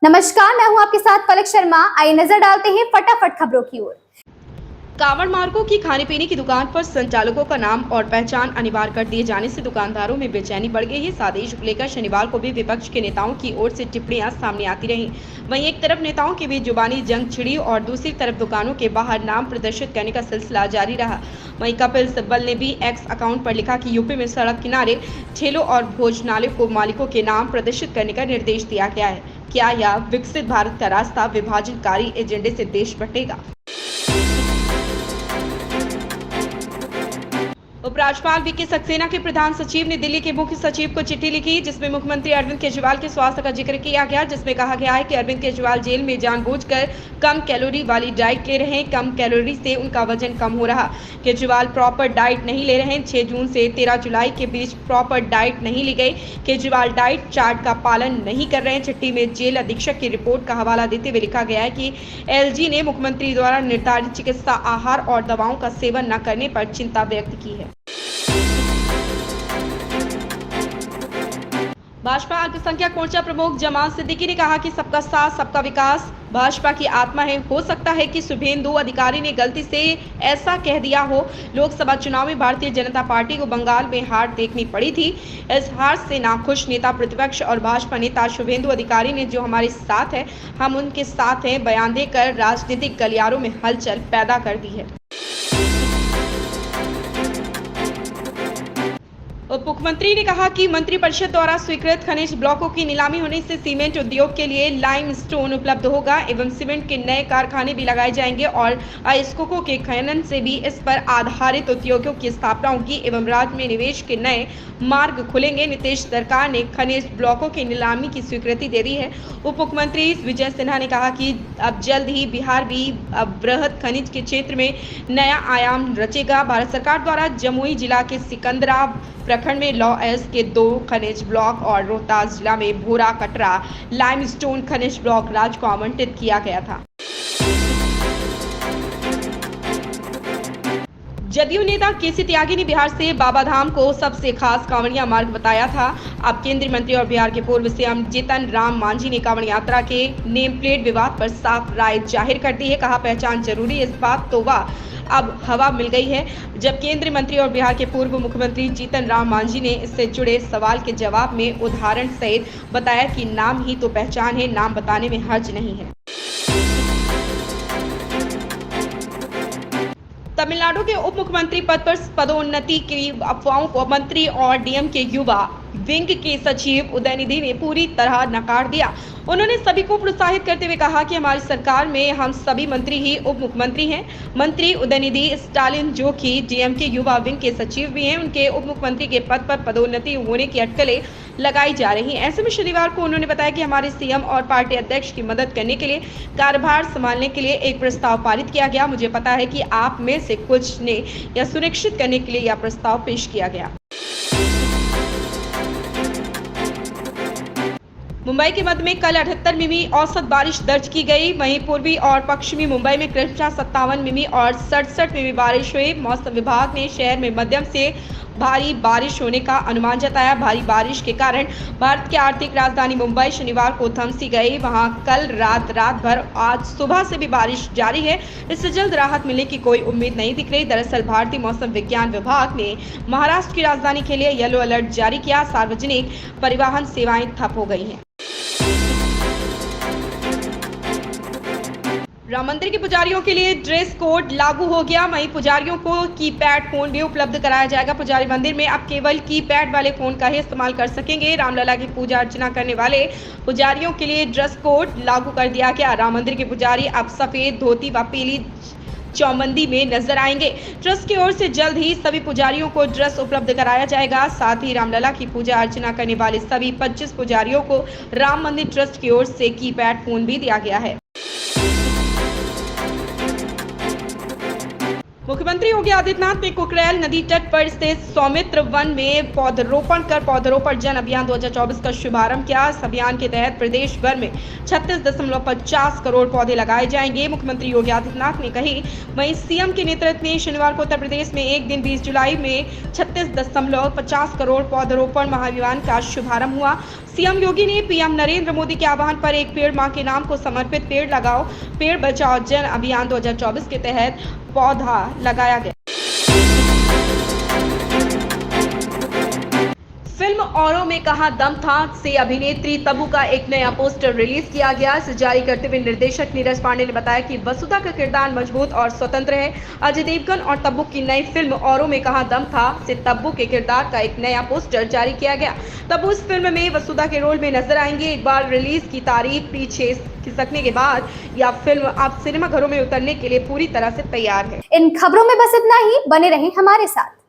नमस्कार, मैं हूं आपके साथ पलक शर्मा। आइए नजर डालते हैं फटाफट खबरों की ओर। कांवड़ मार्गों की खाने पीने की दुकान पर संचालकों का नाम और पहचान अनिवार्य कर दिए जाने से दुकानदारों में बेचैनी बढ़ गई है। इस आदेश को लेकर शनिवार को भी विपक्ष के नेताओं की ओर से टिप्पणियां सामने आती रहीं। वहीं एक तरफ नेताओं के बीच जुबानी जंग छिड़ी और दूसरी तरफ दुकानों के बाहर नाम प्रदर्शित करने का सिलसिला जारी रहा। वहीं कपिल सिब्बल ने भी एक्स अकाउंट पर लिखा कि यूपी में सड़क किनारे ठेलों और भोजनालयों को मालिकों के नाम प्रदर्शित करने का निर्देश दिया गया है। क्या यह विकसित भारत का रास्ता विभाजनकारी एजेंडे से देश बटेगा? उपराज्यपाल वीके सक्सेना के प्रधान सचिव ने दिल्ली के मुख्य सचिव को चिट्ठी लिखी, जिसमें मुख्यमंत्री अरविंद केजरीवाल के स्वास्थ्य का जिक्र किया गया, जिसमें कहा गया है कि अरविंद केजरीवाल जेल में जानबूझकर कम कैलोरी वाली डाइट ले रहे हैं। कम कैलोरी से उनका वजन कम हो रहा। केजरीवाल प्रॉपर डाइट नहीं ले रहे हैं। 6 जून से 13 जुलाई के बीच प्रॉपर डाइट नहीं ली गई। केजरीवाल डाइट चार्ट का पालन नहीं कर रहे हैं। चिट्ठी में जेल अधीक्षक की रिपोर्ट का हवाला देते हुए लिखा गया है कि एलजी ने मुख्यमंत्री द्वारा निर्धारित चिकित्सा आहार और दवाओं का सेवन न करने पर चिंता व्यक्त की है। भाजपा अल्पसंख्यक मोर्चा प्रमुख जमाल सिद्दीकी ने कहा कि सबका साथ सबका विकास भाजपा की आत्मा है। हो सकता है कि शुभेंदु अधिकारी ने गलती से ऐसा कह दिया हो। लोकसभा चुनाव में भारतीय जनता पार्टी को बंगाल में हार देखनी पड़ी थी। इस हार से नाखुश नेता प्रतिपक्ष और भाजपा नेता शुभेंदु अधिकारी ने जो हमारे साथ है हम उनके साथ हैं बयान देकर राजनीतिक गलियारों में हलचल पैदा कर दी है। उप मुख्यमंत्री ने कहा कि मंत्रिपरिषद द्वारा स्वीकृत खनिज ब्लॉकों की नीलामी होने से सीमेंट उद्योग के लिए लाइमस्टोन उपलब्ध होगा एवं सीमेंट के नए कारखाने भी लगाए जाएंगे और अयस्कों के खनन से भी इस पर आधारित उद्योगों की स्थापना होगी एवं राज्य में निवेश के नए मार्ग खुलेंगे। नीतीश सरकार ने खनिज ब्लॉकों की नीलामी की स्वीकृति दे दी है। उप मुख्यमंत्री विजय सिन्हा ने कहा कि अब जल्द ही बिहार भी बृहद खनिज के क्षेत्र में नया आयाम रचेगा। भारत सरकार द्वारा जमुई जिला के सिकंदरा प्रखंड में लॉ एस के 2 खनिज ब्लॉक और रोहतास जिला में भूरा कटरा लाइमस्टोन खनिज ब्लॉक राज्य को आवंटित किया गया था। जदयू नेता केसी त्यागी ने बिहार से बाबाधाम को सबसे खास कांवड़िया मार्ग बताया था। अब केंद्रीय मंत्री और बिहार के पूर्व सीएम जीतन राम मांझी ने कांवड़ यात्रा के नेम प्लेट विवाद पर साफ राय जाहिर कर दी है। कहा पहचान जरूरी, इस बात तो वाह अब हवा मिल गई है। जब केंद्रीय मंत्री और बिहार के पूर्व मुख्यमंत्री जीतन राम मांझी ने इससे जुड़े सवाल के जवाब में उदाहरण सहित बताया कि नाम ही तो पहचान है, नाम बताने में हर्ज नहीं है। तमिलनाडु के उप मुख्यमंत्री पद पर पदोन्नति की अफवाहों को मंत्री और डीएम के युवा विंग के सचिव उदयनिधि ने पूरी तरह नकार दिया। उन्होंने सभी को प्रोत्साहित करते हुए कहा कि हमारी सरकार में हम सभी मंत्री ही उप मुख्यमंत्री हैं। मंत्री उदयनिधि स्टालिन जो कि डीएम के युवा विंग के सचिव भी हैं, उनके उप मुख्यमंत्री के पद पर पदोन्नति होने की अटकलें लगाई जा रही हैं। ऐसे में शनिवार को उन्होंने बताया कि हमारे सीएम और पार्टी अध्यक्ष की मदद करने के लिए कार्यभार संभालने के लिए एक प्रस्ताव पारित किया गया। मुझे पता है कि आप में से कुछ ने यह सुनिश्चित करने के लिए यह प्रस्ताव पेश किया गया। मुंबई के मध्य में कल 78 मिमी औसत बारिश दर्ज की गई। वहीं पूर्वी और पश्चिमी मुंबई में क्रमशः 57 मिमी और 67 मिमी बारिश हुई। मौसम विभाग ने शहर में मध्यम से भारी बारिश होने का अनुमान जताया। भारी बारिश के कारण भारत की आर्थिक राजधानी मुंबई शनिवार को थमसी गई। वहां कल रात भर आज सुबह से भी बारिश जारी है। इससे जल्द राहत मिलने की कोई उम्मीद नहीं दिख रही। दरअसल भारतीय मौसम विज्ञान विभाग ने महाराष्ट्र की राजधानी के लिए येलो अलर्ट जारी किया। सार्वजनिक परिवहन सेवाएं ठप हो गई हैं। राम मंदिर के पुजारियों के लिए ड्रेस कोड लागू हो गया। वहीं पुजारियों को कीपैड फोन भी उपलब्ध कराया जाएगा। पुजारी मंदिर में अब केवल कीपैड वाले फोन का ही इस्तेमाल कर सकेंगे। रामलला की पूजा अर्चना करने वाले पुजारियों के लिए ड्रेस कोड लागू कर दिया गया। राम मंदिर के पुजारी अब सफेद धोती व पीली चौबंदी में नजर आएंगे। ट्रस्ट की ओर से जल्द ही सभी पुजारियों को ड्रेस उपलब्ध कराया जाएगा। साथ ही रामलला की पूजा अर्चना करने वाले सभी 25 पुजारियों को राम मंदिर ट्रस्ट की ओर से कीपैड फोन भी दिया गया है। मुख्यमंत्री योगी आदित्यनाथ ने कुकरेल नदी तट पर स्थित सौमित्र वन में पौधरोपण कर पौधरोपण जन अभियान 2024 का शुभारंभ किया। इस अभियान के तहत प्रदेश भर में 36.50 करोड़ पौधे लगाए जाएंगे। मुख्यमंत्री योगी आदित्यनाथ ने कही। वहीं सीएम के नेतृत्व में शनिवार को उत्तर प्रदेश में एक दिन 20 जुलाई में 36.50 करोड़ पौधरोपण महाअभियान का शुभारंभ हुआ। सीएम योगी ने पीएम नरेंद्र मोदी के आह्वान पर एक पेड़ मां के नाम को समर्पित पेड़ लगाओ पेड़ बचाओ जन अभियान 2024 के तहत पौधा लगाया गया। फिल्म औरों में कहां दम था से अभिनेत्री तब्बू का एक नया पोस्टर रिलीज किया गया। इसे जारी करते हुए निर्देशक नीरज पांडे ने बताया कि वसुधा का किरदार मजबूत और स्वतंत्र है। अजय देवगन और तब्बू की नई फिल्म औरों में कहां दम था से तब्बू के किरदार का एक नया पोस्टर जारी किया गया। तब्बू इस फिल्म में वसुधा के रोल में नजर आएंगे। एक बार रिलीज की तारीख पीछे खिसकने के बाद यह फिल्म अब सिनेमाघरों में उतरने के लिए पूरी तरह से तैयार है। इन खबरों में बस इतना ही। बने रहें हमारे साथ।